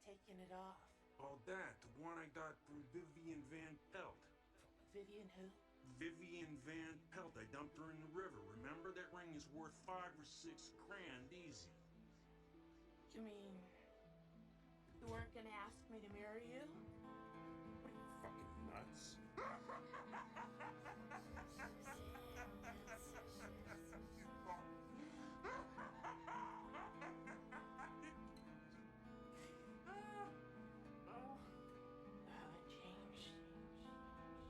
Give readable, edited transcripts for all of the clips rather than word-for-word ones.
taking it off. Oh, that. The one I got from Vivian Van Pelt. Vivian who? Vivian Van Pelt. I dumped her in the river. Remember? That ring is worth 5 or 6 grand easy. You mean you weren't gonna ask me to marry you? What are you, fucking nuts? You haven't changed.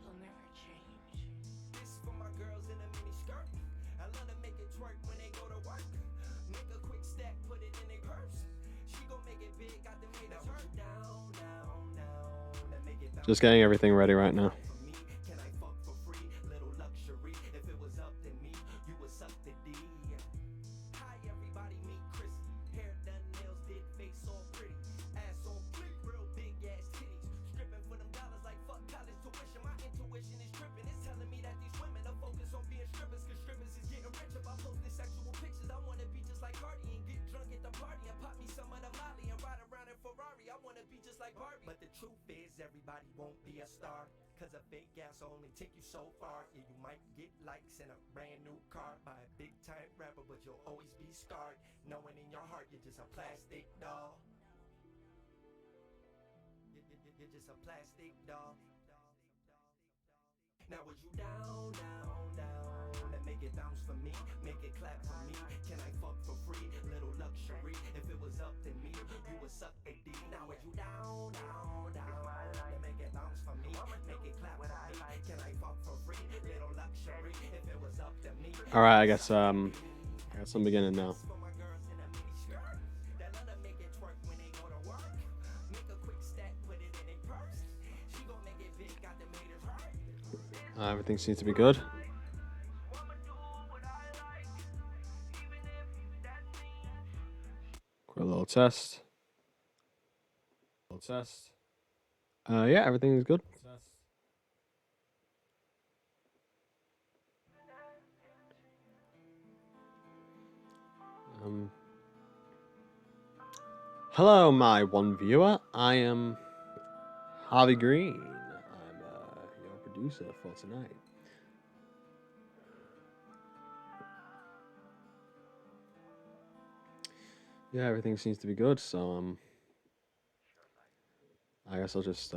You'll never change. This for my girls in a mini skirt. I love to make it twerk when they go to work. Make a quick stack, put it in their purse. She gon' make it big, got the made hurt. Down, down, down. That make it bounce. Just getting everything ready right now. For me, can I fuck for free? Little luxury. If it was up to me, you would suck the D. Hi, everybody, meet Chrissy. Hair done, nails did, face all pretty. Ass on fleek, real big ass titties. Stripping for them dollars like fuck college tuition. My intuition is tripping. It's telling me that these women are focused on being strippers. Cause strippers is getting rich. If I post the sexual pictures, I wanna be just like Cardi and get drunk at the party and pop me some of the Molly and ride around in Ferrari. I wanna be just like Barbie. But the truth is, everybody won't be a star. Cause a fake ass only take you so far. Yeah, you might get likes in a brand new car by a big time rapper, but you'll always be scarred, knowing in your heart you're just a plastic doll. You're just a plastic doll. Now would you down, down, down, and make it bounce for me, make it clap for me? Can I fuck for free? Little luxury. If it was up to me, you would suck a D. Now would you down, down, down, and make it bounce for me, make it clap for me? Can I fuck for free? Little luxury. If it was up to me. All right, I guess I'm beginning now. Everything seems to be good. Quick little test. Yeah, everything is good. Hello, my one viewer. I am Harvey Green. I'm your producer for tonight. Yeah, everything seems to be good. So I guess I'll just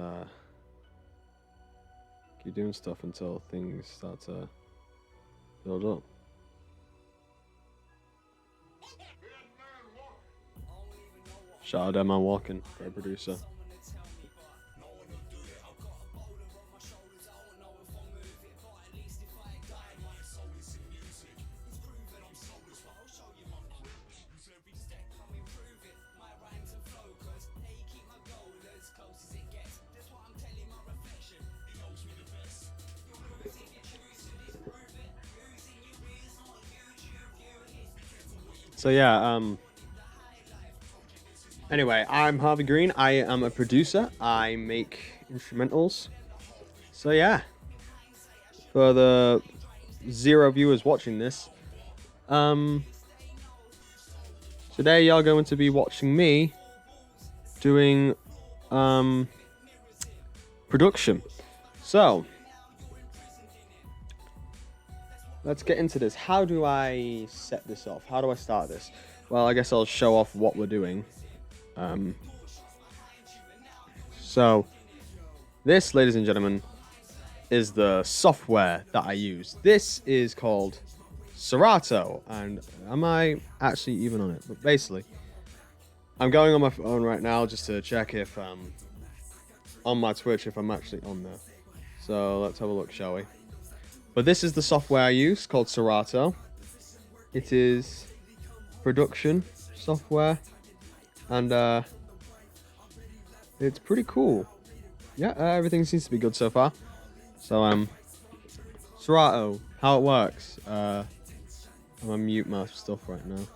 keep doing stuff until things start to build up. Shout out to man walking, great producer. So yeah, anyway, I'm Harvey Green. I am a producer. I make instrumentals. So yeah, for the 0 viewers watching this, today you're going to be watching me doing production. So let's get into this. How do I set this off? How do I start this? Well, I guess I'll show off what we're doing. So this, ladies and gentlemen, is the software that I use. This is called Serato, and am I actually even on it? But basically, I'm going on my phone right now just to check if on my Twitch if I'm actually on there. So let's have a look, shall we? But this is the software I use, called Serato. It is production software, and it's pretty cool. Yeah, everything seems to be good so far. So Serato, how it works. I'm gonna mute my stuff right now.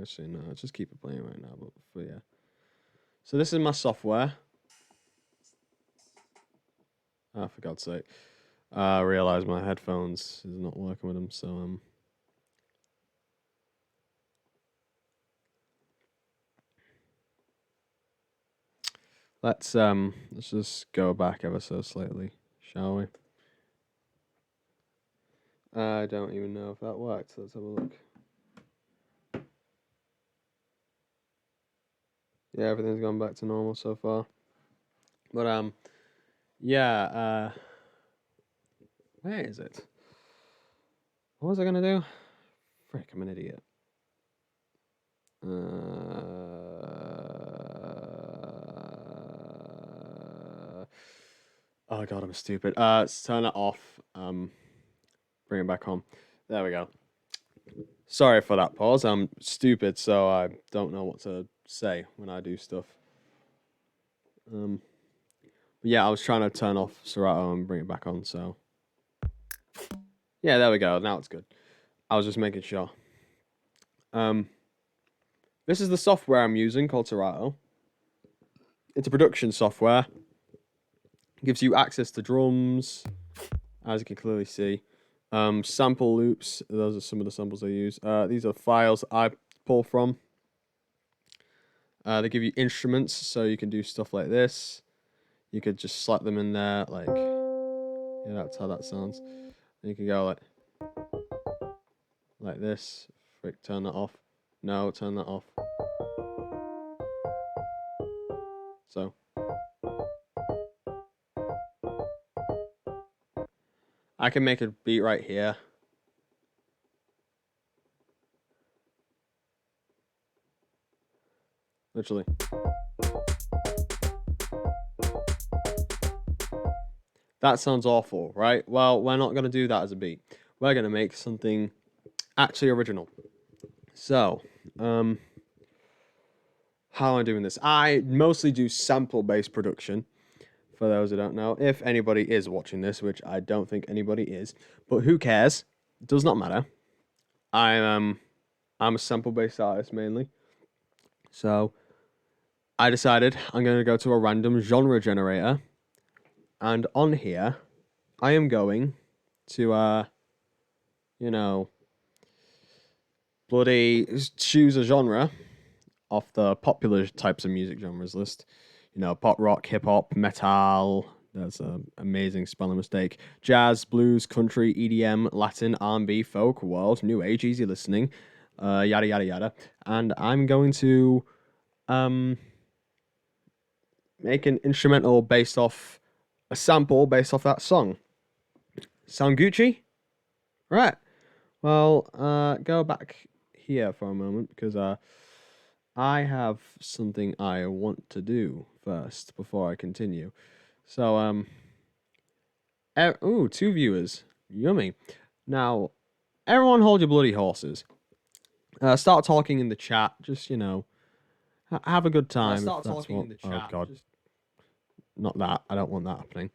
Actually, no, I'll just keep it playing right now. But yeah. So this is my software. Ah, for God's sake. I realized my headphones is not working with them, so let's just go back ever so slightly, shall we? I don't even know if that worked. Let's have a look. Yeah, everything's gone back to normal so far. But yeah, where is it? What was I gonna do? Frick, I'm an idiot. Oh god, I'm stupid. Let's turn it off. Bring it back on. There we go. Sorry for that pause. I'm stupid, so I don't know what to say when I do stuff. But yeah, I was trying to turn off Serato and bring it back on, so yeah, there we go. Now it's good. I was just making sure. This is the software I'm using called Serato. It's a production software. It gives you access to drums, as you can clearly see. Sample loops. Those are some of the samples I use. These are files I pull from. They give you instruments, so you can do stuff like this. You could just slap them in there, like, yeah, that's how that sounds. And you can go like this. Frick, turn that off. No, turn that off. So. I can make a beat right here. Literally. That sounds awful, right? Well, we're not going to do that as a beat. We're going to make something actually original. So, how am I doing this? I mostly do sample-based production, for those who don't know. If anybody is watching this, which I don't think anybody is, but who cares? It does not matter. I'm a sample-based artist mainly. So, I decided I'm going to go to a random genre generator. And on here, I am going to, bloody choose a genre off the popular types of music genres list. You know, pop, rock, hip hop, metal. That's an amazing spelling mistake. Jazz, blues, country, EDM, Latin, R&B, folk, world, new age, easy listening, yada yada yada. And I'm going to make an instrumental based off a sample based off that song. Sound Gucci? Right. Well, go back here for a moment because I have something I want to do first before I continue. So, ooh, 2 viewers. Yummy. Now, everyone hold your bloody horses. Start talking in the chat. Just, have a good time. Start talking in the chat. Oh, God. Not that. I don't want that happening.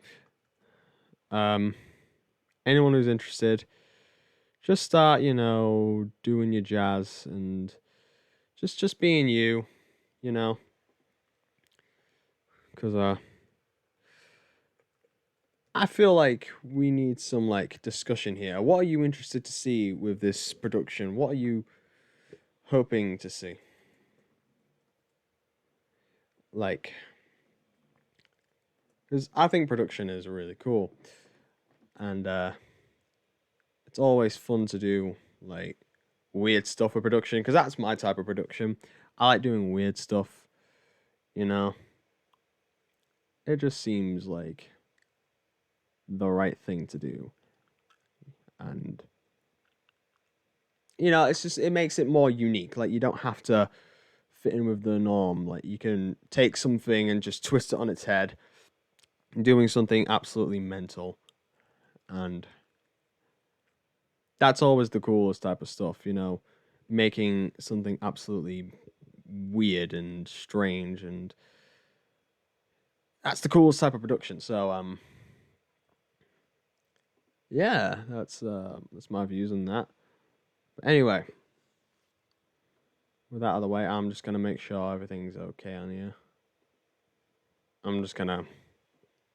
Anyone who's interested, just start, doing your jazz and just being you, because I feel like we need some discussion here. What are you interested to see with this production? What are you hoping to see? Because I think production is really cool, and it's always fun to do weird stuff with production, because that's my type of production. I like doing weird stuff, It just seems like the right thing to do. And it makes it more unique. You don't have to fit in with the norm. You can take something and just twist it on its head, doing something absolutely mental. And that's always the coolest type of stuff, making something absolutely weird and strange, and that's the coolest type of production. So yeah, that's my views on that. But anyway, with that out of the way, I'm just gonna make sure everything's okay on here. I'm just gonna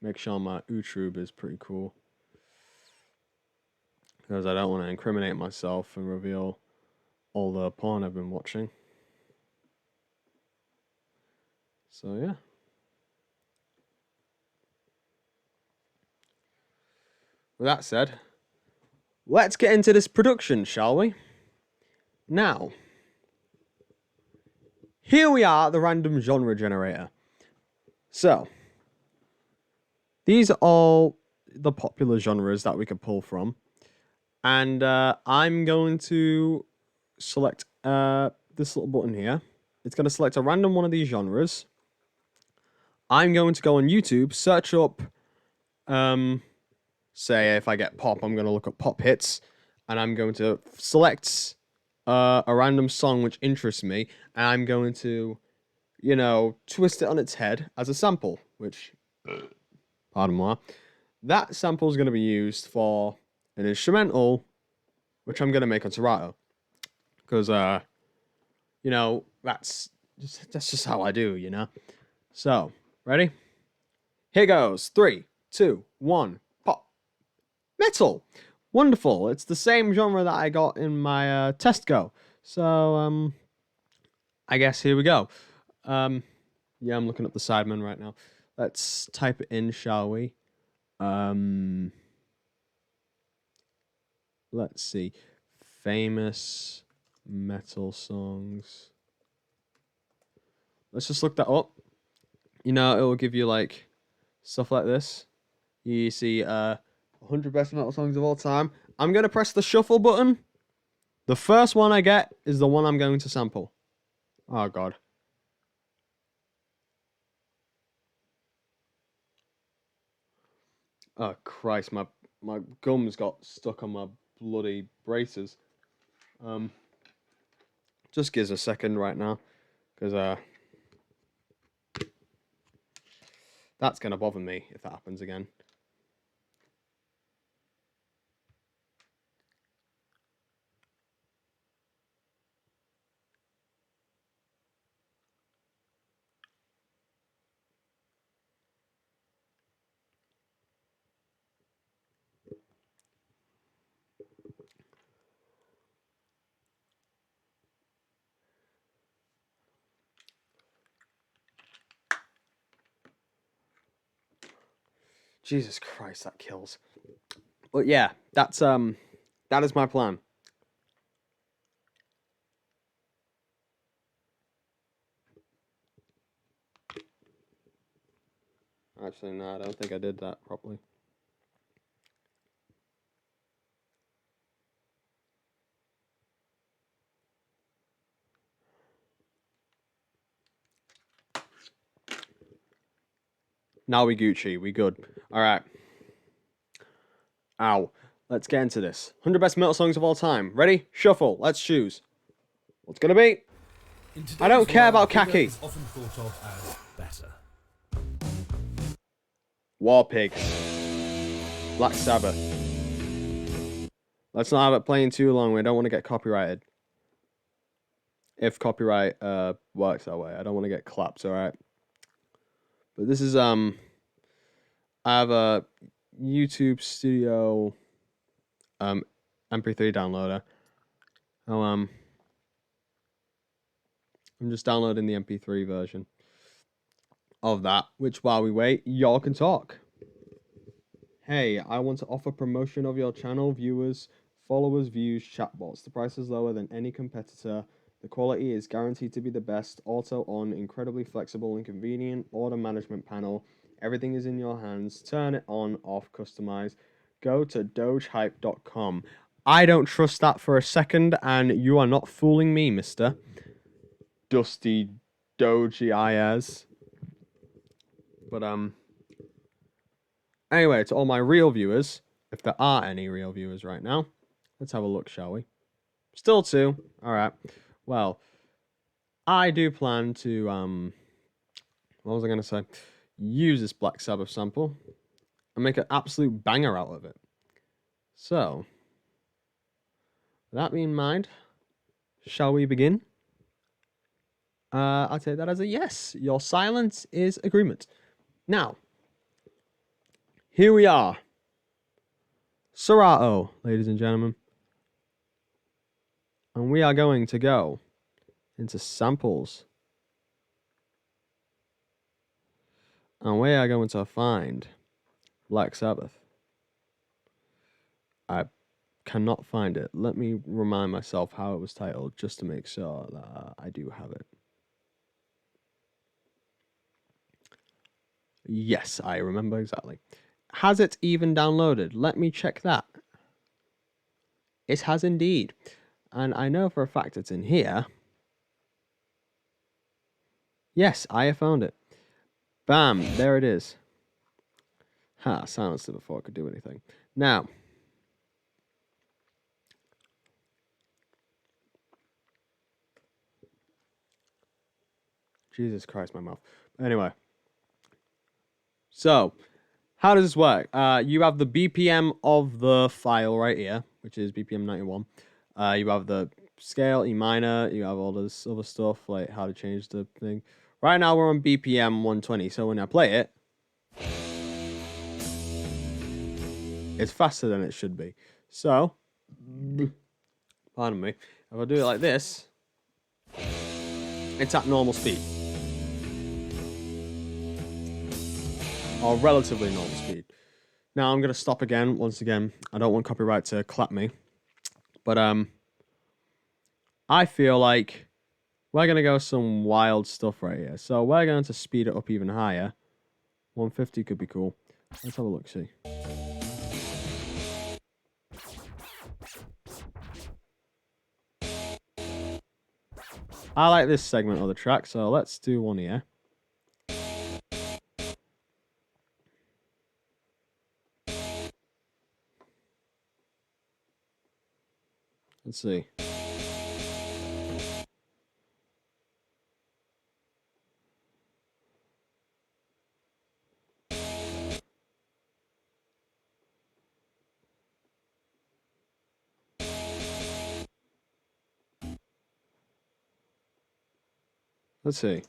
make sure my YouTube is pretty cool, because I don't want to incriminate myself and reveal all the porn I've been watching. So yeah. with that said, let's get into this production, shall we? Now, here we are at the random genre generator. So, these are all the popular genres that we could pull from. And I'm going to select this little button here. It's going to select a random one of these genres. I'm going to go on YouTube, search up, say if I get pop, I'm going to look up pop hits. And I'm going to select a random song which interests me. And I'm going to, you know, twist it on its head as a sample, which, pardon me, that sample is going to be used for an instrumental, which I'm going to make on Serato. Because, you know, that's just how I do, you know. So, ready? Here goes. 3, 2, 1, pop. Metal. Wonderful. It's the same genre that I got in my test go. So, I guess here we go. Yeah, I'm looking up the Sidemen right now. Let's type it in, shall we? Let's see. Famous metal songs. Let's just look that up. You know, it will give you like stuff like this. You see 100 best metal songs of all time. I'm going to press the shuffle button. The first one I get is the one I'm going to sample. Oh, God. Oh, Christ. My gums got stuck on my bloody braces. Just gives a second right now. Because, that's going to bother me if that happens again. Jesus Christ, that kills. But yeah, that is my plan. Actually, no, I don't think I did that properly. Now we Gucci, we good. All right. Ow. Let's get into this. 100 best metal songs of all time. Ready? Shuffle. Let's choose. What's gonna be? I don't care about khaki. Often thought of as better. War Pigs. Black Sabbath. Let's not have it playing too long. We don't want to get copyrighted. If copyright works that way. I don't want to get clapped, alright? But this is I have a YouTube Studio MP3 downloader. Oh I'm just downloading the MP3 version of that, which while we wait, y'all can talk. Hey, I want to offer promotion of your channel, viewers, followers, views, chatbots. The price is lower than any competitor. The quality is guaranteed to be the best. Auto on, incredibly flexible and convenient. Order management panel. Everything is in your hands. Turn it on, off, customize. Go to dogehype.com. I don't trust that for a second, and you are not fooling me, mister. Dusty Doji Ayaz. But, anyway, to all my real viewers, if there are any real viewers right now, let's have a look, shall we? Still 2. Alright. Well, I do plan to, what was I going to say? Use this Black Sabbath sample and make an absolute banger out of it. So, with that being in mind, shall we begin? I'll take that as a yes. Your silence is agreement. Now, here we are. Serato, ladies and gentlemen. And we are going to go into samples. And we are going to find Black Sabbath. I cannot find it. Let me remind myself how it was titled just to make sure that I do have it. Yes, I remember exactly. Has it even downloaded? Let me check that. It has indeed. And I know for a fact it's in here. Yes, I have found it. Bam, there it is. Ha, silenced it before I could do anything. Now, Jesus Christ, my mouth. Anyway. So, how does this work? You have the BPM of the file right here, which is BPM 91. You have the scale, E minor. You have all this other stuff, like how to change the thing. Right now, we're on BPM 120. So, when I play it, it's faster than it should be. So, pardon me. If I do it like this, it's at normal speed. Or relatively normal speed. Now I'm gonna stop again. Once again, I don't want copyright to clap me, but I feel like we're gonna go some wild stuff right here. So we're going to speed it up even higher. 150 could be cool. Let's have a look. See. I like this segment of the track, so let's do one here. Let's see. Let's see.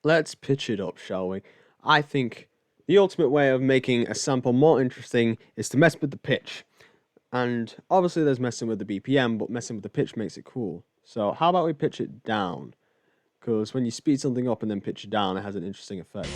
Let's pitch it up, shall we? I think the ultimate way of making a sample more interesting is to mess with the pitch. And obviously there's messing with the BPM, but messing with the pitch makes it cool. So how about we pitch it down? Because when you speed something up and then pitch it down, it has an interesting effect.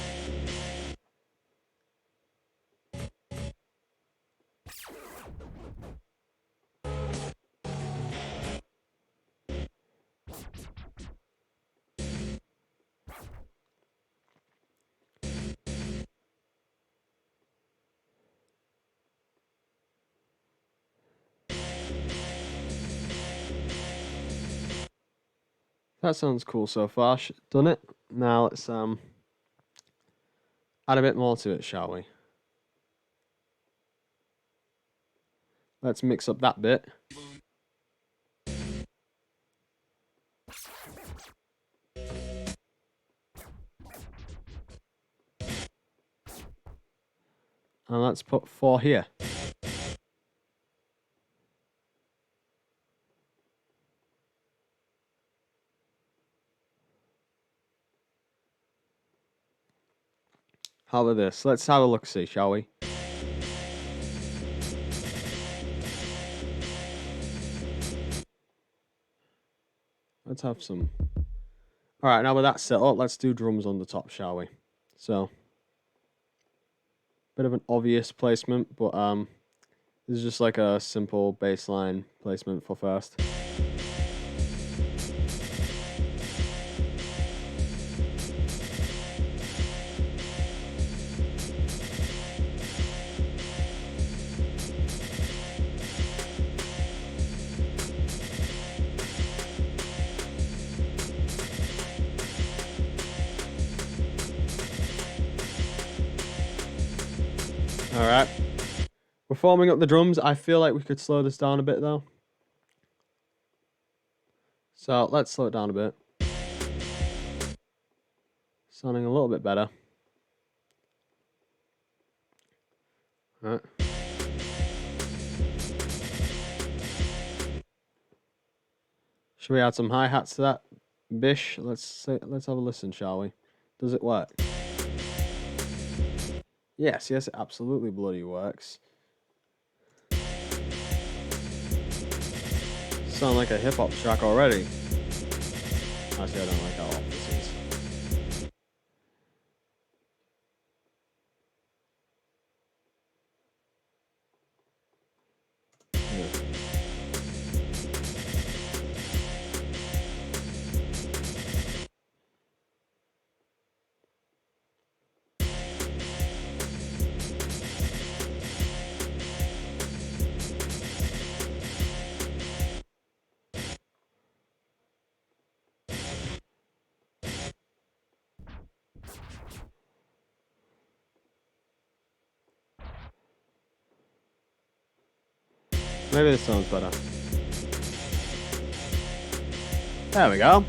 That sounds cool so far. Done it. Now let's add a bit more to it, shall we? Let's mix up that bit. And let's put 4 here. How about this? Let's have a look-see, shall we? Let's have some. Alright, now with that set up, let's do drums on the top, shall we? So, bit of an obvious placement, but this is just like a simple baseline placement for first. Alright. We're forming up the drums. I feel like we could slow this down a bit though. So let's slow it down a bit. Sounding a little bit better. Alright. Should we add some hi-hats to that bish? Let's have a listen, shall we? Does it work? Yes, it absolutely bloody works. Sound like a hip hop track already. Actually, I don't like how off this is. Maybe this sounds better. There we go.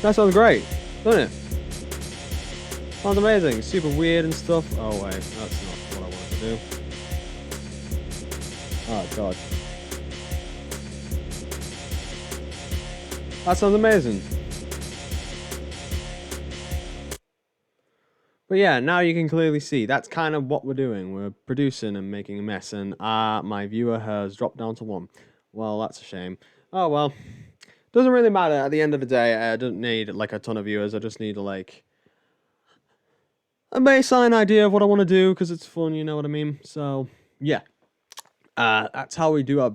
That sounds great, doesn't it? Sounds amazing. Super weird and stuff. Oh wait, that's not what I wanted to do. Oh god. That sounds amazing. But yeah, now you can clearly see that's kind of what we're doing. We're producing and making a mess, and my viewer has dropped down to 1. Well, that's a shame. Oh well, doesn't really matter. At the end of the day, I don't need like a ton of viewers. I just need like a baseline idea of what I want to do because it's fun. You know what I mean? So yeah, that's how we do our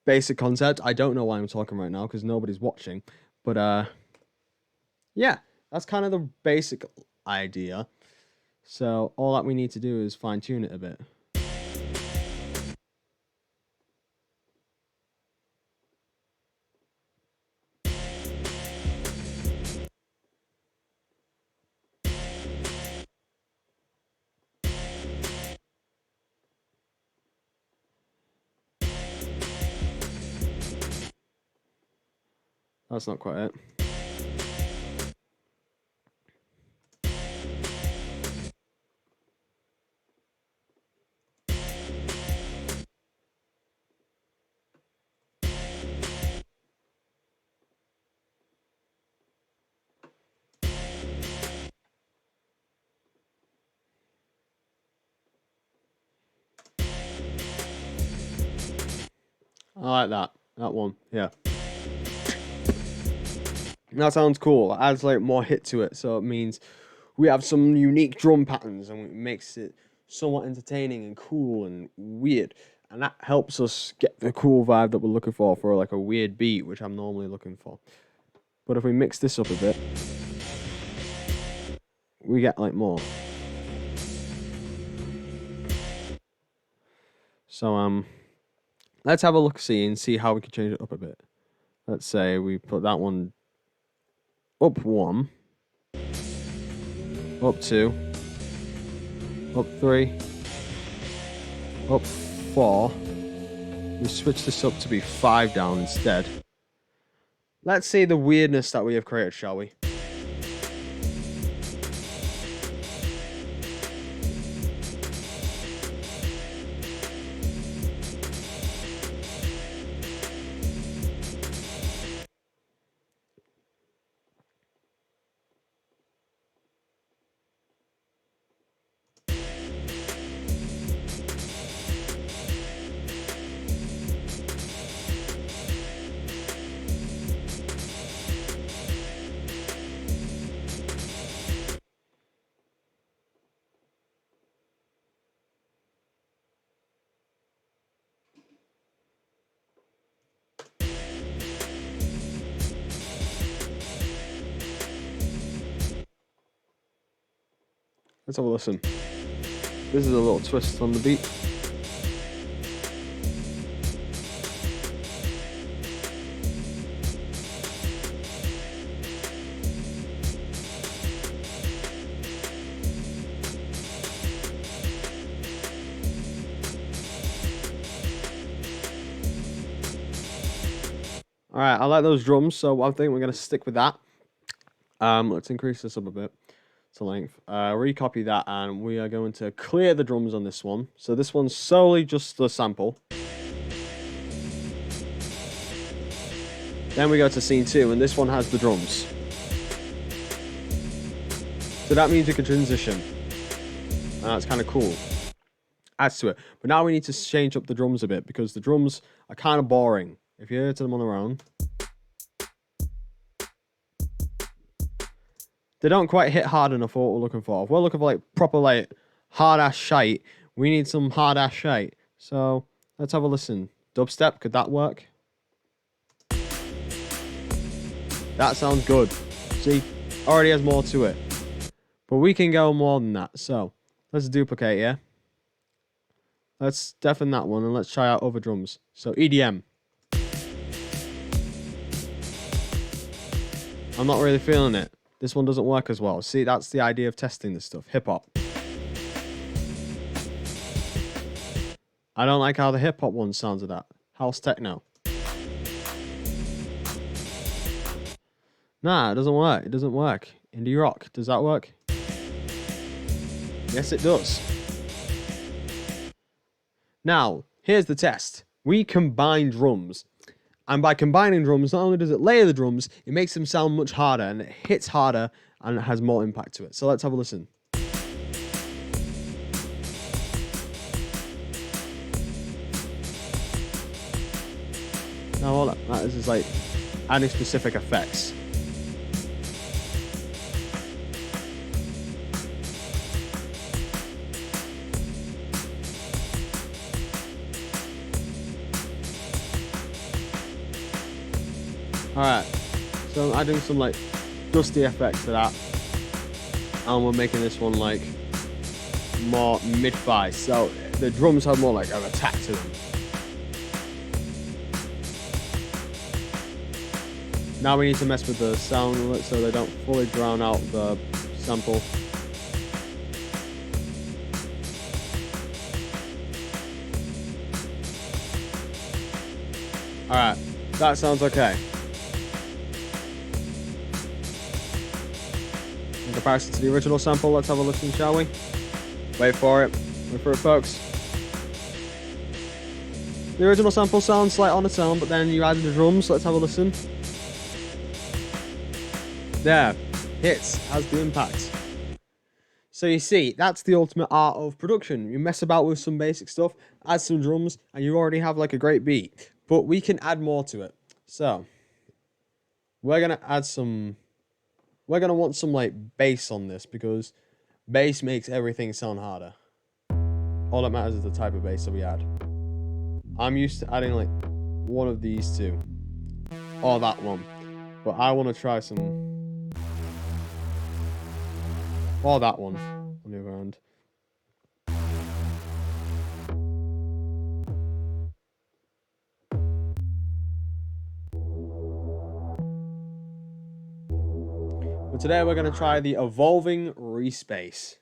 basic concept. I don't know why I'm talking right now because nobody's watching, but yeah, that's kind of the basic idea. So all that we need to do is fine tune it a bit. That's not quite it. I like that. That one, yeah. That sounds cool. It adds like more hit to it, so it means we have some unique drum patterns and it makes it somewhat entertaining and cool and weird. And that helps us get the cool vibe that we're looking for like a weird beat, which I'm normally looking for. But if we mix this up a bit, we get like more. So let's have a look-see and see how we can change it up a bit. Let's say we put that one up 1, up 2, up 3, up 4. We switch this up to be 5 down instead. Let's see the weirdness that we have created, shall we? Let's have a listen. This is a little twist on the beat. Alright, I like those drums, so I think we're going to stick with that. Let's increase this up a bit to length. Recopy that, and we are going to clear the drums on this one. So this one's solely just the sample. Then we go to scene 2, and this one has the drums. So that means we can transition. And that's kind of cool. Adds to it. But now we need to change up the drums a bit, because the drums are kind of boring. if you hear to them on their own, they don't quite hit hard enough for what we're looking for. If we're looking for like proper like hard ass shite, we need some hard ass shite. So let's have a listen. Dubstep, could that work? That sounds good. See, already has more to it. But we can go more than that. So let's duplicate, yeah? Let's deafen that one and let's try out other drums. So EDM. I'm not really feeling it. This one doesn't work as well. See, that's the idea of testing this stuff. Hip hop. I don't like how the hip hop one sounds of that. House techno. Nah, it doesn't work. It doesn't work. Indie rock. Does that work? Yes, it does. Now, here's the test. We combine drums. And by combining drums, not only does it layer the drums, it makes them sound much harder and it hits harder and it has more impact to it. So let's have a listen. Now all that matters is like adding specific effects. Alright, so I'm adding some like dusty effects to that, and we're making this one like more mid-fi, so the drums have more like an attack to them. Now we need to mess with the sound of it so they don't fully drown out the sample. Alright, that sounds okay. In comparison to the original sample, let's have a listen, shall we? Wait for it. Wait for it, folks. The original sample sounds like on its own, but then you added the drums. Let's have a listen. There. Hits. Has the impact. So you see, that's the ultimate art of production. You mess about with some basic stuff, add some drums, and you already have like a great beat. But we can add more to it. So, we're going to add some... We're going to want some like bass on this because bass makes everything sound harder. All that matters is the type of bass that we add. I'm used to adding like one of these two. Or that one. But I want to try some... Or that one on the other hand. But today we're going to try the Evolving Respace.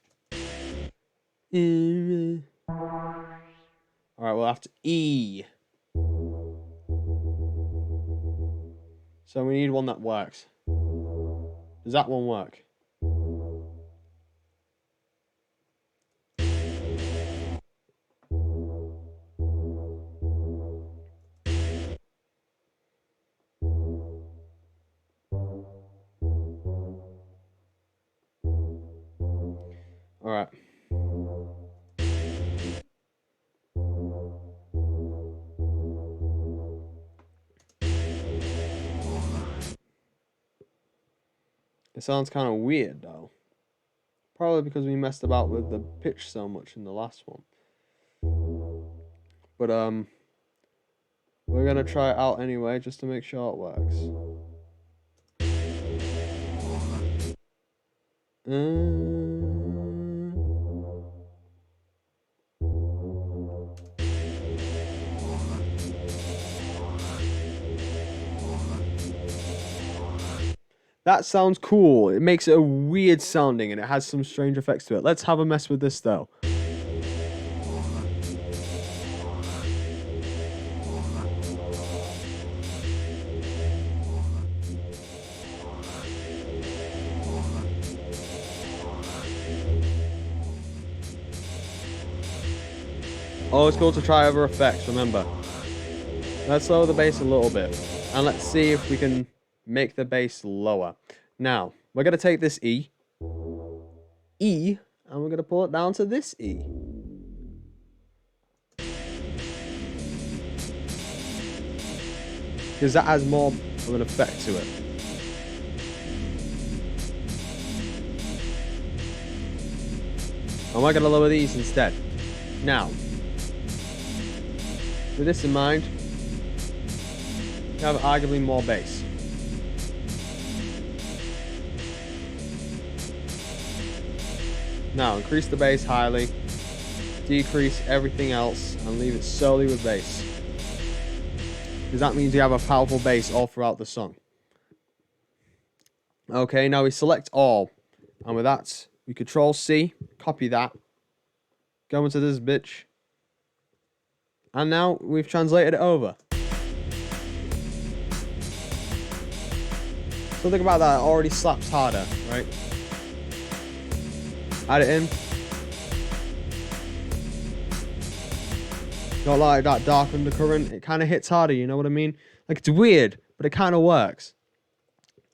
Alright, we'll have to E. So we need one that works. Does that one work? Alright. It sounds kind of weird though. Probably because we messed about with the pitch so much in the last one. But we're gonna try it out anyway just to make sure it works. That sounds cool. It makes it a weird sounding and it has some strange effects to it. Let's have a mess with this though. Always cool to try other effects, remember. Let's lower the bass a little bit. And let's see if we can make the bass lower. Now, we're going to take this E, and we're going to pull it down to this E. because that has more of an effect to it. And we're going to lower these instead. Now, with this in mind, you have arguably more bass. Now, increase the bass highly, decrease everything else, and leave it solely with bass. Because that means you have a powerful bass all throughout the song. Okay, now we select all. And with that, we Control C, copy that, go into this bitch. And now we've translated it over. Something about that already slaps harder, right? Add it in. Not like that dark undercurrent. It kind of hits harder, you know what I mean? Like, it's weird, but it kind of works.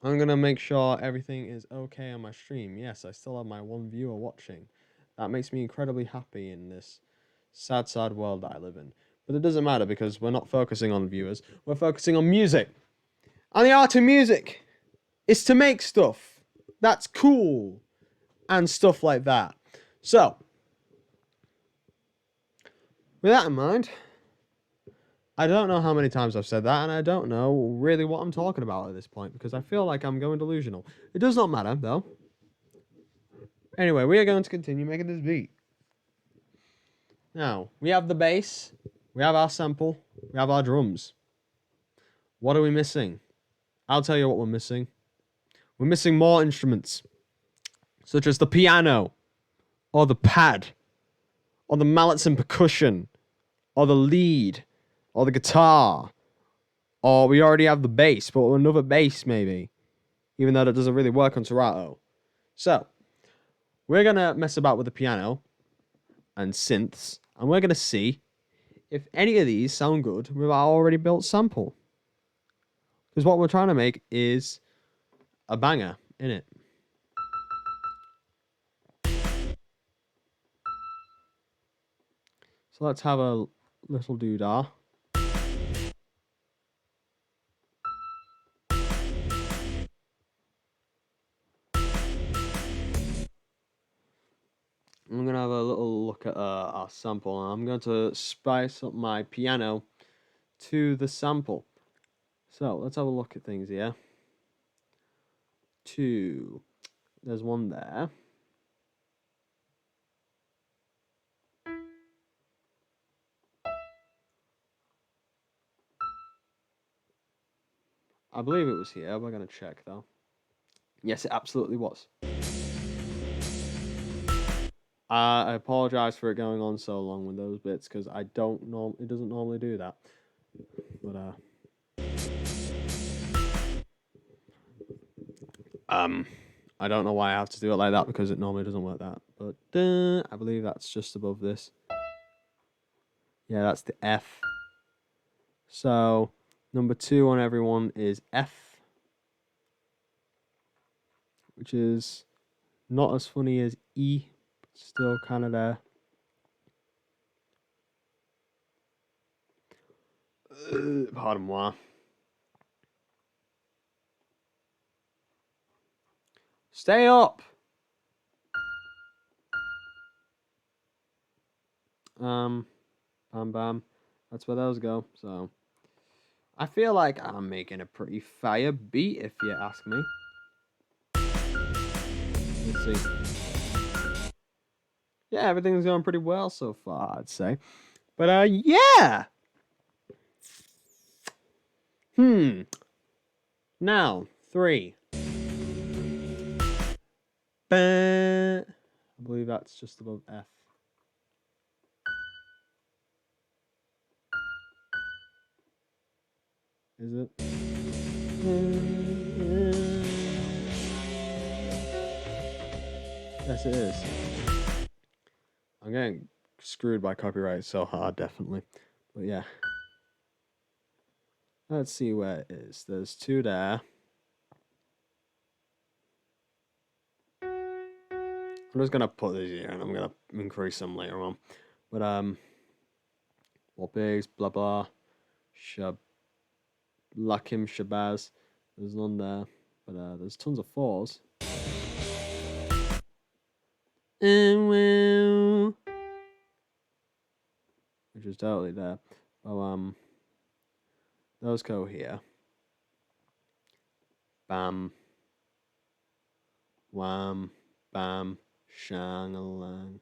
I'm going to make sure everything is okay on my stream. Yes, I still have my one viewer watching. That makes me incredibly happy in this sad, sad world that I live in. But it doesn't matter because we're not focusing on viewers. We're focusing on music. And the art of music is to make stuff that's cool and stuff like that. So, with that in mind, I don't know how many times I've said that, and I don't know really what I'm talking about at this point, because I feel like I'm going delusional. It does not matter, though. Anyway, we are going to continue making this beat. Now, we have the bass, we have our sample, we have our drums. What are we missing? I'll tell you what we're missing. We're missing more instruments, such as the piano, or the pad, or the mallets and percussion, or the lead, or the guitar, or we already have the bass, but another bass maybe, even though that doesn't really work on Serato. So, we're going to mess about with the piano and synths, and we're going to see if any of these sound good with our already built sample. Because what we're trying to make is a banger, innit? So let's have a little doodah. I'm going to have a little look at our sample, and I'm going to spice up my piano to the sample. So, let's have a look at things here. 2. There's one there. I believe it was here. We're going to check, though. Yes, it absolutely was. I apologize for it going on so long with those bits, because it doesn't normally do that. But, I don't know why I have to do it like that, because it normally doesn't work that. But, I believe that's just above this. Yeah, that's the F. So, number 2 on everyone is F. Which is not as funny as E. Still kind of there. Pardon moi. Stay up. Bam bam. That's where those go. So I feel like I'm making a pretty fire beat, if you ask me. Let's see. Yeah, everything's going pretty well so far, I'd say. But, yeah! Now, 3. I believe that's just above F. Is it? Yes, it is. I'm getting screwed by copyright so hard, definitely. But yeah. Let's see where it is. There's 2 there. I'm just going to put these here and I'm going to increase them later on. But, what bigs, blah, blah. Shub. Lakim Shabazz. There's none there, but there's tons of 4s. Which is totally there. Oh, those go here. Bam. Wham. Bam. Shang-a-lang.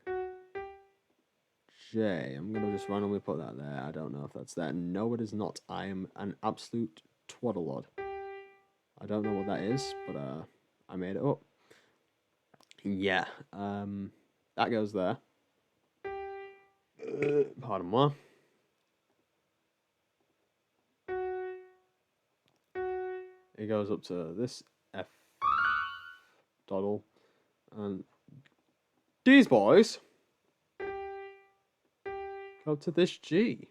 J. I'm going to just randomly put that there. I don't know if that's there. No, it is not. I am an absolute twaddlewad. I don't know what that is, but I made it up. Yeah. That goes there. Pardon moi. It goes up to this F doddle. And these boys go to this G.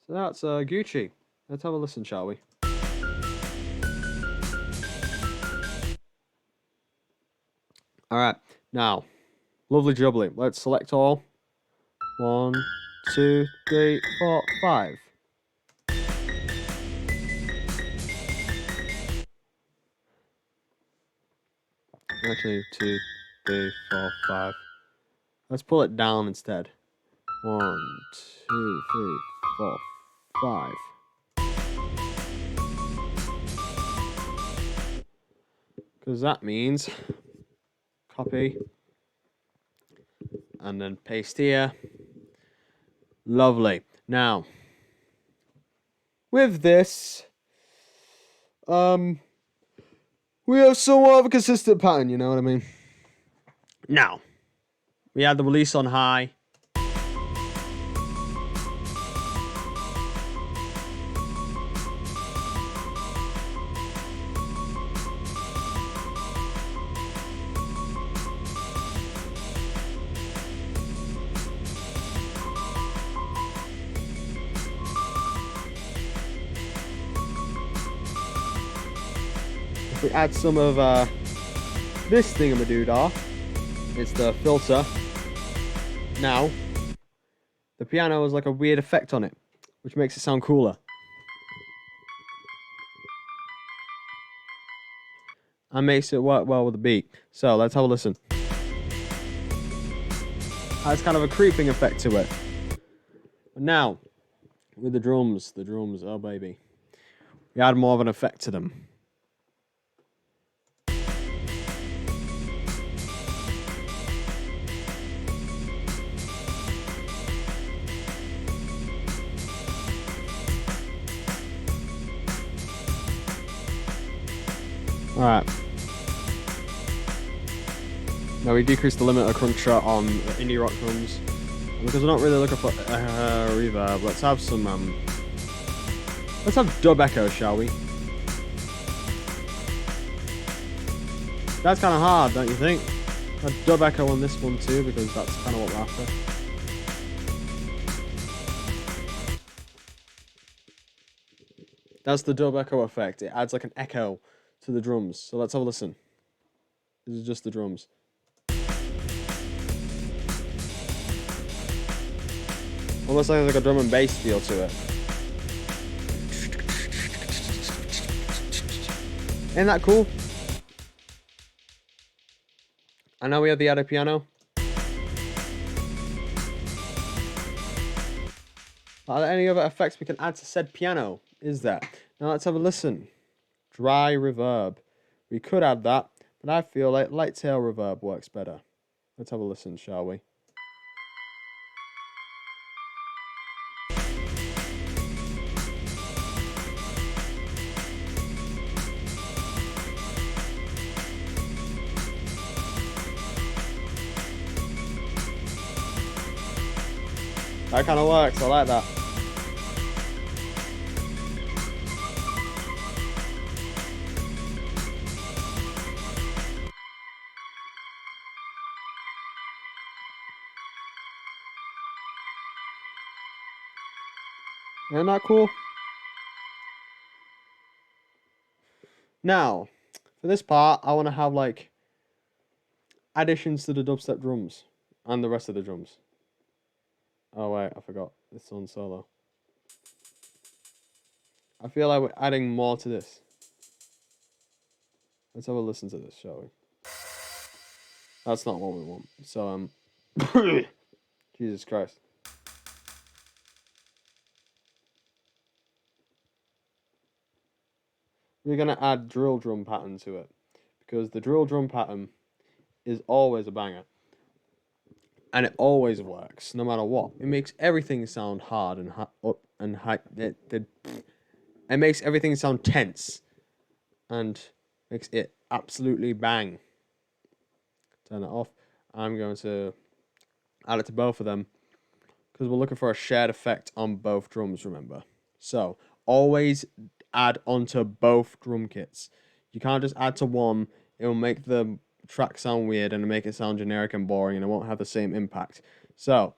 So that's Gucci. Let's have a listen, shall we? Alright, now, lovely jubbly. Let's select all. 1, 2, 3, 4, 5. Actually, 2, 3, 4, 5. Let's pull it down instead. 1, 2, 3, 4, 5. Because that means copy and then paste here. Lovely. Now, with this, we have somewhat of a consistent pattern, you know what I mean? Now, we had the release on high. We add some of this thingamadoodah. It's the filter. Now, the piano has like a weird effect on it, which makes it sound cooler. And makes it work well with the beat. So let's have a listen. Has kind of a creeping effect to it. But now, with the drums, oh baby, we add more of an effect to them. Alright. Now we decrease the limiter crunch shot on the indie rock drums. And because we're not really looking for reverb, let's have some let's have dub echo, shall we? That's kinda hard, don't you think? A dub echo on this one too, because that's kinda what we're after. That's the dub echo effect. It adds like an echo to the drums. So let's have a listen. This is just the drums. Almost like a drum and bass feel to it. Ain't that cool? And now we have the added piano. Are there any other effects we can add to said piano? Is there? Now let's have a listen. Dry reverb. We could add that, but I feel like light tail reverb works better. Let's have a listen, shall we? That kind of works, I like that. Isn't that cool? Now, for this part, I want to have like additions to the dubstep drums. And the rest of the drums. Oh wait, I forgot. It's on solo. I feel like we're adding more to this. Let's have a listen to this, shall we? That's not what we want. So, Jesus Christ. We're going to add drill drum pattern to it. Because the drill drum pattern is always a banger. And it always works, no matter what. It makes everything sound hard and up and high. It makes everything sound tense. And makes it absolutely bang. Turn it off. I'm going to add it to both of them. Because we're looking for a shared effect on both drums, remember. So, always add onto both drum kits. You can't just add to one. It will make the track sound weird and make it sound generic and boring, and it won't have the same impact. So,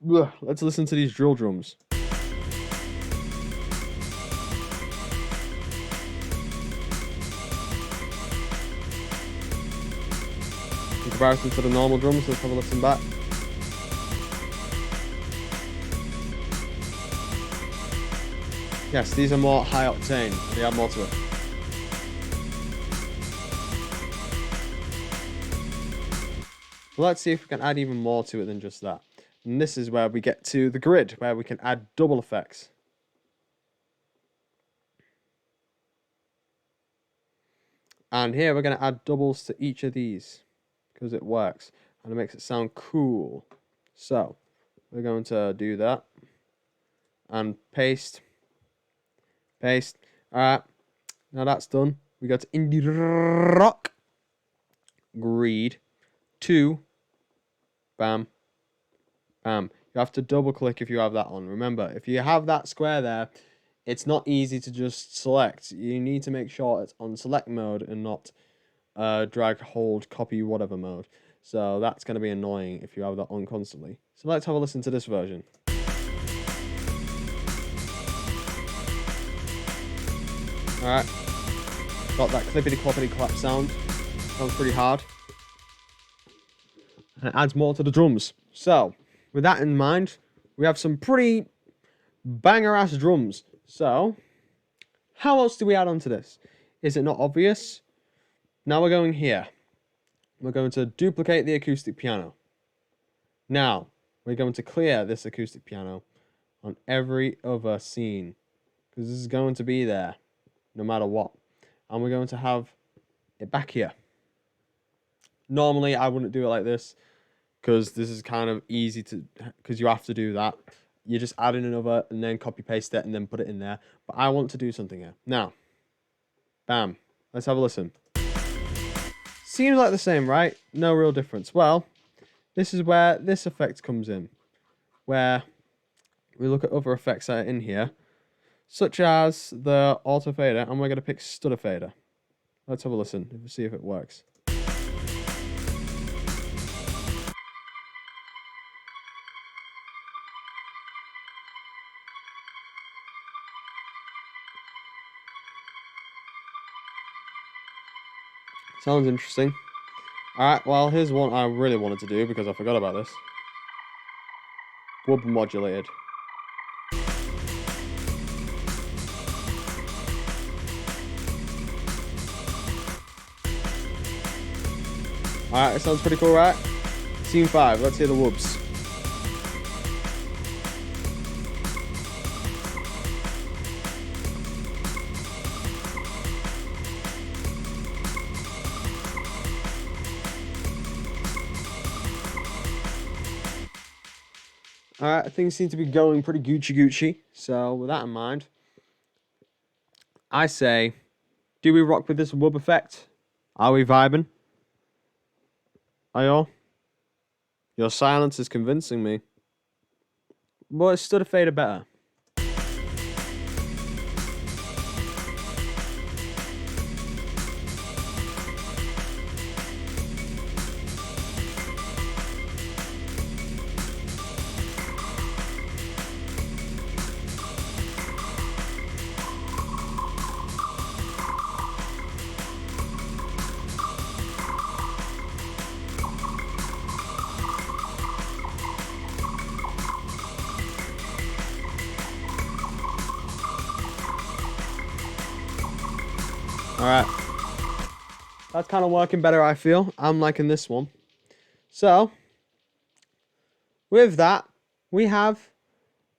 let's listen to these drill drums. In comparison to the normal drums, let's have a listen back. Yes, these are more high octane. They add more to it. Let's see if we can add even more to it than just that. And this is where we get to the grid, where we can add double effects. And here we're going to add doubles to each of these, because it works, and it makes it sound cool. So, we're going to do that, and paste. Paste. Alright, now that's done. We go to Indie Rock. Greed. 2. Bam. Bam. You have to double click if you have that on. Remember, if you have that square there, it's not easy to just select. You need to make sure it's on select mode and not drag, hold, copy, whatever mode. So that's going to be annoying if you have that on constantly. So let's have a listen to this version. Alright. Got that clippity cloppity clap sound. Sounds pretty hard. And it adds more to the drums. So, with that in mind, we have some pretty banger-ass drums. So, how else do we add on to this? Is it not obvious? Now we're going here. We're going to duplicate the acoustic piano. Now, we're going to clear this acoustic piano on every other scene. Because this is going to be there, no matter what. And we're going to have it back here. Normally, I wouldn't do it like this, because this is kind of easy to, because you have to do that. You just add in another and then copy paste it and then put it in there. But I want to do something here. Now, bam. Let's have a listen. Seems like the same, right? No real difference. Well, this is where this effect comes in. Where we look at other effects that are in here, such as the auto fader, and we're going to pick stutter fader. Let's have a listen and see if it works. Sounds interesting. Alright, well, here's one I really wanted to do because I forgot about this. Wub modulated. Alright, it sounds pretty cool, right? Scene 5, let's hear the whoops. Alright, things seem to be going pretty Gucci. So, with that in mind, I say, do we rock with this wub effect? Are we vibing? Are y'all? Your silence is convincing me. But it stood a fader better. Alright. That's kind of working better, I feel. I'm liking this one. So, with that, we have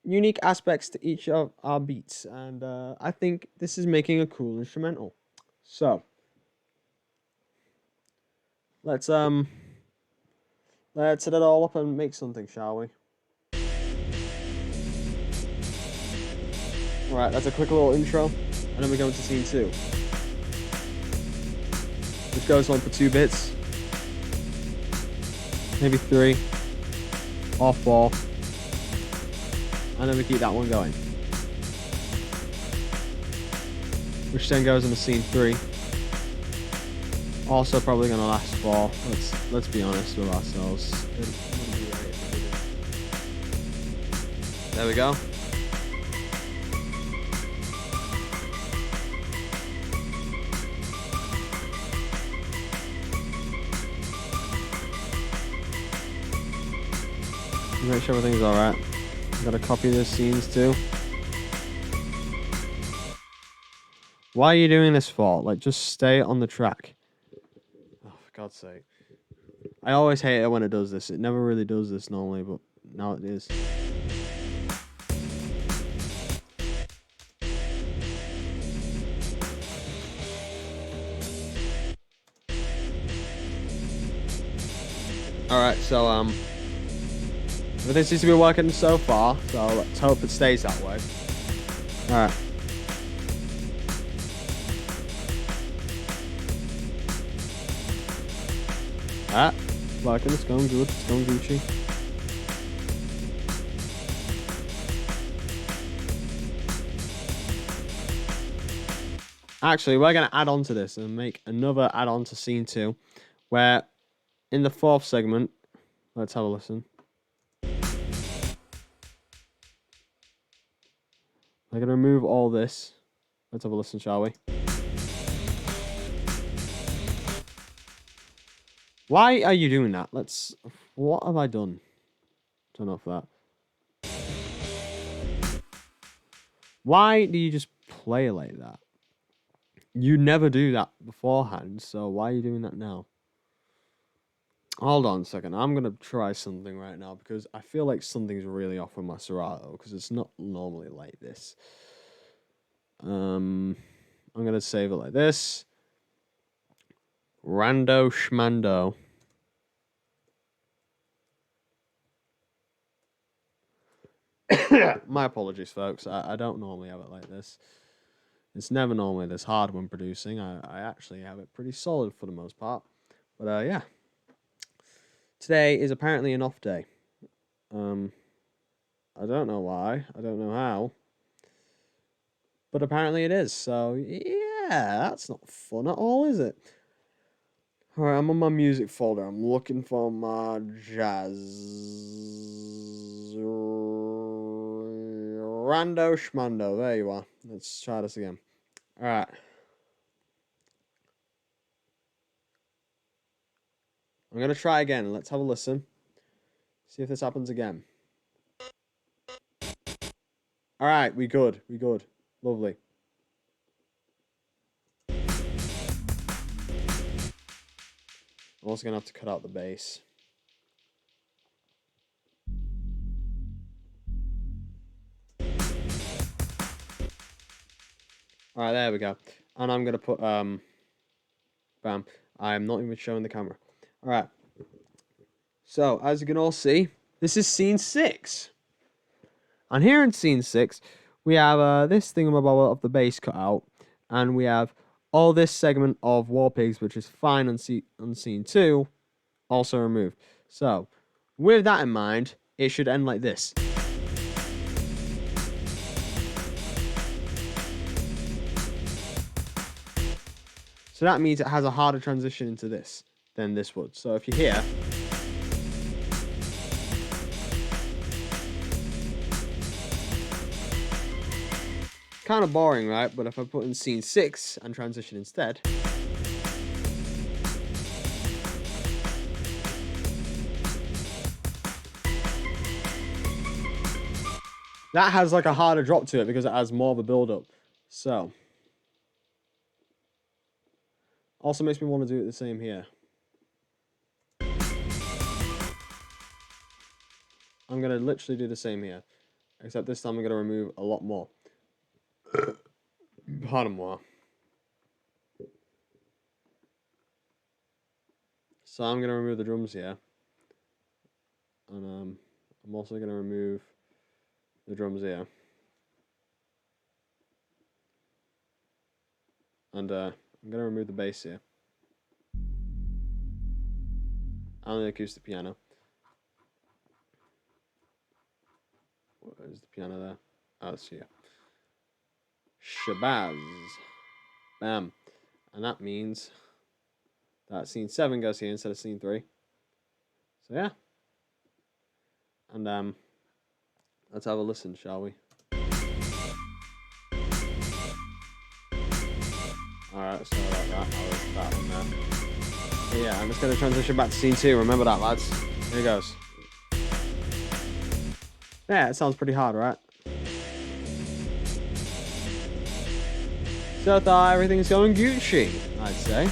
unique aspects to each of our beats. And I think this is making a cool instrumental. So, let's set it all up and make something, shall we? Alright, that's a quick little intro. And then we go into scene 2. Which goes on for 2 bits. Maybe 3. Or 4. And then we keep that one going. Which then goes into scene 3. Also probably gonna last for, let's be honest with ourselves. There we go. Make sure everything's alright. Gotta copy the scenes too. Why are you doing this for? Like, just stay on the track. Oh, for God's sake. I always hate it when it does this. It never really does this normally, but now it is. Alright, so, everything seems to be working so far, so let's hope it stays that way. Alright. Alright, working, it's going good, it's going Gucci. Actually, we're going to add on to this and make another add-on to scene 2, where in the 4th segment, let's have a listen. I'm going to remove all this. Let's have a listen, shall we? Why are you doing that? What have I done? Turn off that. Why do you just play like that? You never do that beforehand, so why are you doing that now? Hold on a second. I'm going to try something right now because I feel like something's really off with my Serato because it's not normally like this. I'm going to save it like this. Rando Schmando. My apologies, folks. I don't normally have it like this. It's never normally this hard when producing. I actually have it pretty solid for the most part. But yeah. Today is apparently an off day. I don't know why. I don't know how. But apparently it is. So, yeah, that's not fun at all, is it? Alright, I'm on my music folder. I'm looking for my jazz. Rando Schmando. There you are. Let's try this again. Alright. I'm going to try again. Let's have a listen. See if this happens again. Alright, we good. We good. Lovely. I'm also going to have to cut out the bass. Alright, there we go. And I'm going to put, bam. I'm not even showing the camera. Alright. So, as you can all see, this is scene 6. And here in scene 6, we have this thingamabob of the bass cut out. And we have all this segment of War Pigs, which is fine on scene 2, also removed. So, with that in mind, it should end like this. So that means it has a harder transition into this than this would. So if you hear... kind of boring, right? But if I put in scene 6 and transition instead... that has like a harder drop to it because it has more of a build-up. So... Also makes me want to do it the same here. I'm going to literally do the same here. Except this time I'm going to remove a lot more. Pardon moi. So I'm going to remove the drums here. And I'm also going to remove the drums here. And I'm going to remove the bass here. And the acoustic piano. Where's the piano there? Oh, it's here. Shabazz. Bam. And that means that scene 7 goes here instead of scene 3. So yeah. And let's have a listen, shall we? Alright, sorry about that. I was that one there. But yeah, I'm just going to transition back to scene 2. Remember that, lads. Here it goes. Yeah, it sounds pretty hard, right? So far, everything's going Gucci, I'd say.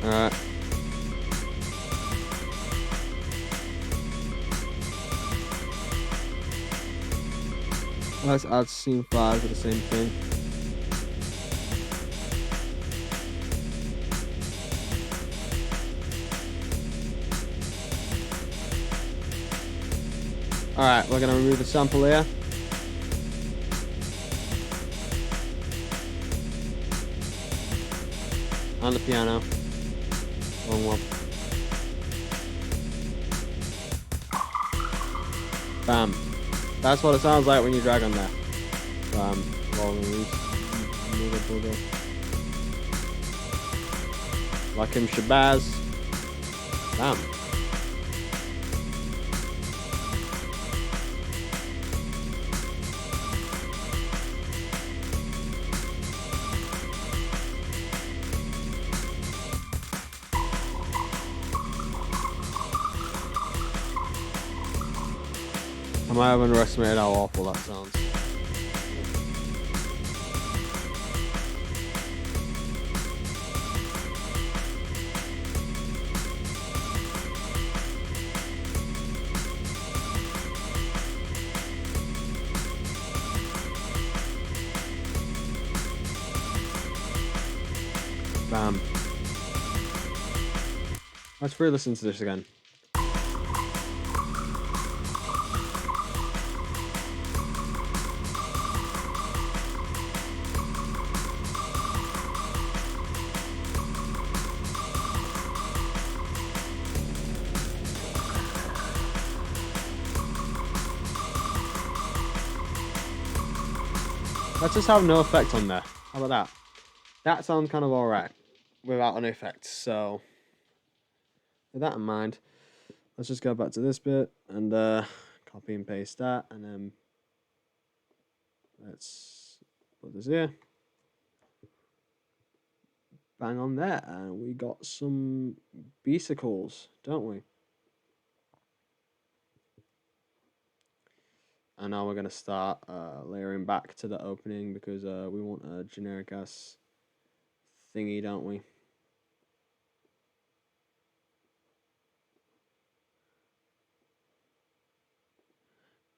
Alright. Let's add scene 5 to the same thing. Alright, we're going to remove the sample here. And the piano. Wrong one. Bam. That's what it sounds like when you drag on there. Bam. Roll and release. Like him Shabazz. Bam. I might have underestimated how awful that sounds. Bam. Let's re-listen to this again. Let's just have no effect on there. How about that? That sounds kind of alright without an effect. So, with that in mind, let's just go back to this bit and copy and paste that. And then let's put this here. Bang on there. And we got some bicycles, don't we? And now we're going to start layering back to the opening because we want a generic ass thingy, don't we?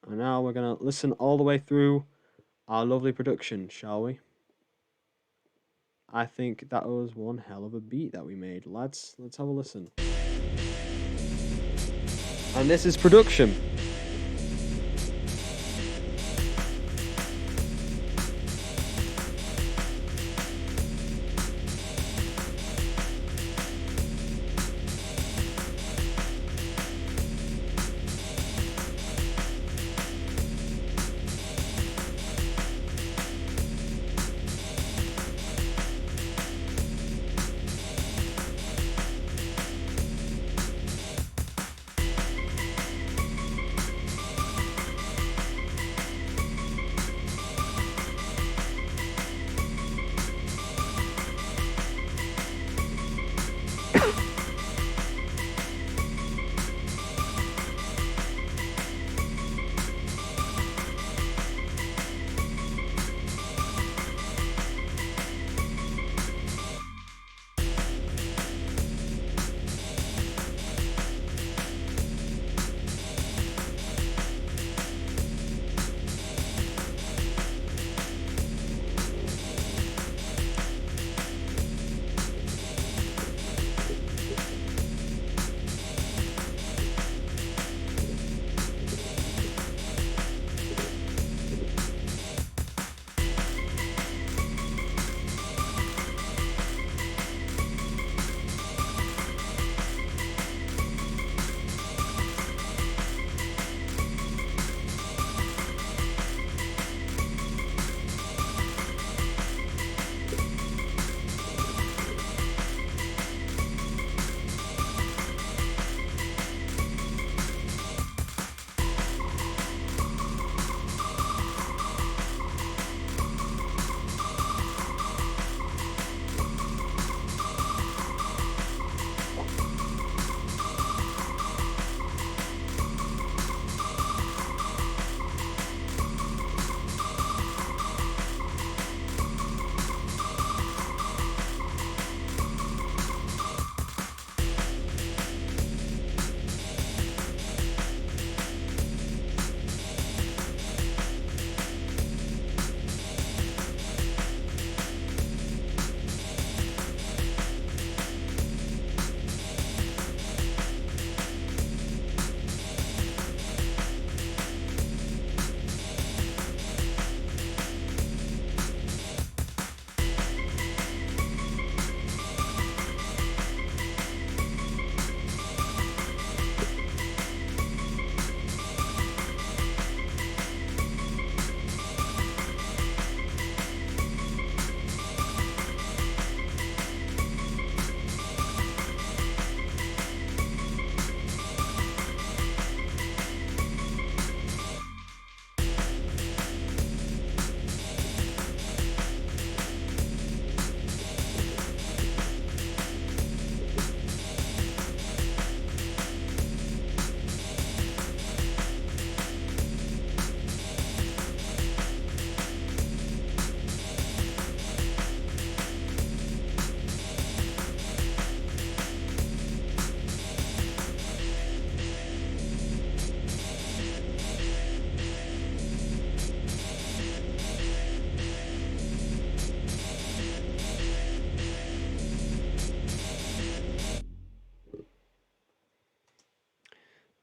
And now we're going to listen all the way through our lovely production, shall we? I think that was one hell of a beat that we made, lads. Let's have a listen. And this is production.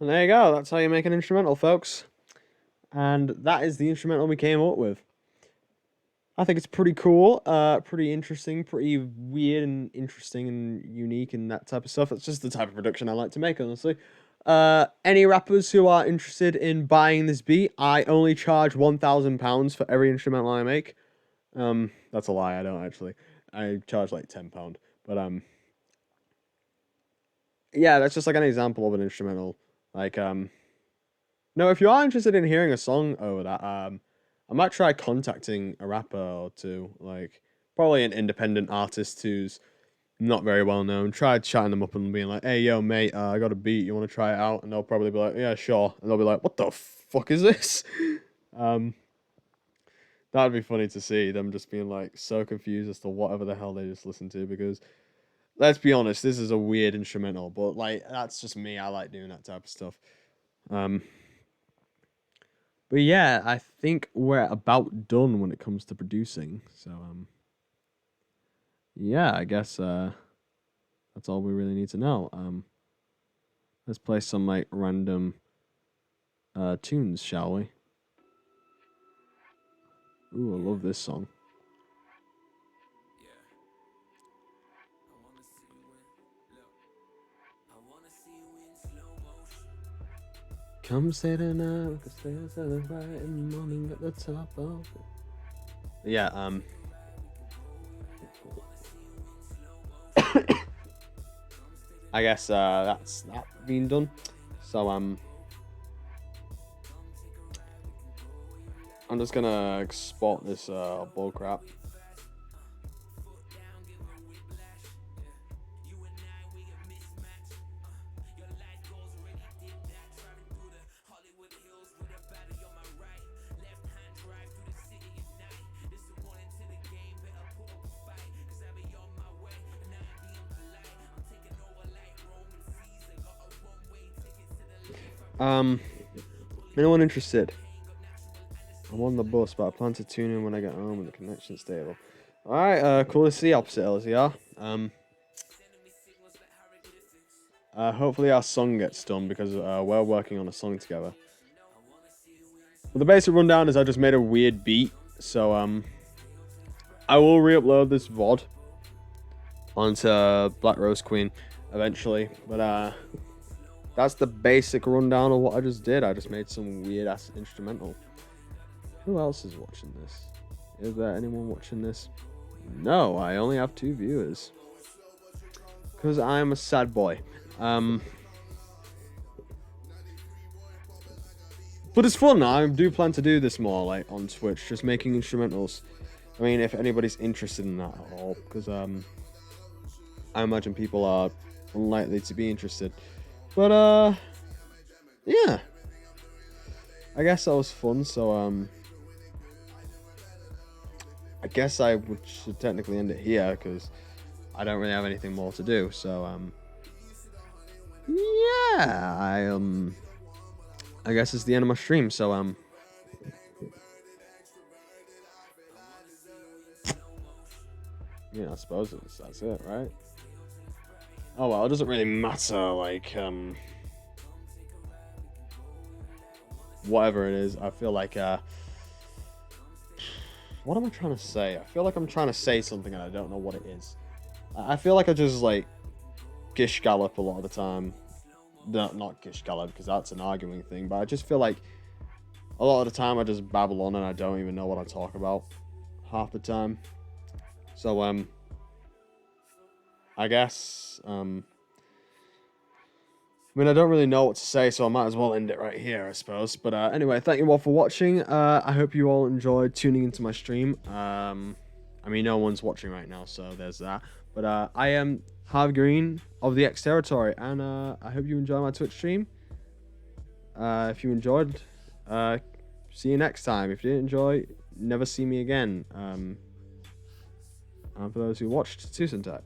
And there you go. That's how you make an instrumental, folks. And that is the instrumental we came up with. I think it's pretty cool, pretty interesting, pretty weird and interesting and unique and that type of stuff. It's just the type of production I like to make, honestly. Any rappers who are interested in buying this beat, I only charge £1,000 for every instrumental I make. That's a lie, I don't actually. I charge like £10. But yeah, that's just like an example of an instrumental. Like no, if you are interested in hearing a song over that, I might try contacting a rapper or two, like probably an independent artist who's not very well known. Try chatting them up and being like, "Hey, yo, mate, I got a beat. You want to try it out?" And they'll probably be like, "Yeah, sure." And they'll be like, "What the fuck is this?" That'd be funny to see them just being like so confused as to whatever the hell they just listened to. Because let's be honest, this is a weird instrumental, but like that's just me. I like doing that type of stuff. But yeah, I think we're about done when it comes to producing. So yeah, I guess that's all we really need to know. Let's play some like random tunes, shall we? Ooh, I love this song. Come stay the night, we can stay until the bright in the morning at the top of it. Yeah, I guess that's that being done. So I'm just gonna export this bull crap. Anyone interested? I'm on the bus, but I plan to tune in when I get home and the connection's stable. Alright, cool to see opposite LZR. Hopefully our song gets done because we're working on a song together. But the basic rundown is I just made a weird beat, so I will re-upload this VOD onto Black Rose Queen eventually, but that's the basic rundown of what I just did. I just made some weird ass instrumental. Who else is watching this? Is there anyone watching this? No, I only have 2 viewers. Because I'm a sad boy. But it's fun. I do plan to do this more, like, on Twitch. Just making instrumentals. I mean, if anybody's interested in that at all. Because, I imagine people are unlikely to be interested. But, yeah. I guess that was fun, so, I guess I should technically end it here, because I don't really have anything more to do, so, yeah, I guess it's the end of my stream, so, yeah, I suppose that's it, right? Oh, well, it doesn't really matter, like, whatever it is, I feel like, what am I trying to say? I feel like I'm trying to say something and I don't know what it is. I feel like I just, like, gish gallop a lot of the time. No, not gish gallop, because that's an arguing thing, but I just feel like a lot of the time I just babble on and I don't even know what I talk about half the time. So, I guess, I mean, I don't really know what to say, so I might as well end it right here, I suppose. But anyway, thank you all for watching. I hope you all enjoyed tuning into my stream. I mean, no one's watching right now, so there's that. But I am Harvey Green of the X Territory, and I hope you enjoy my Twitch stream. If you enjoyed, see you next time. If you didn't enjoy, never see me again. And for those who watched, Susantai.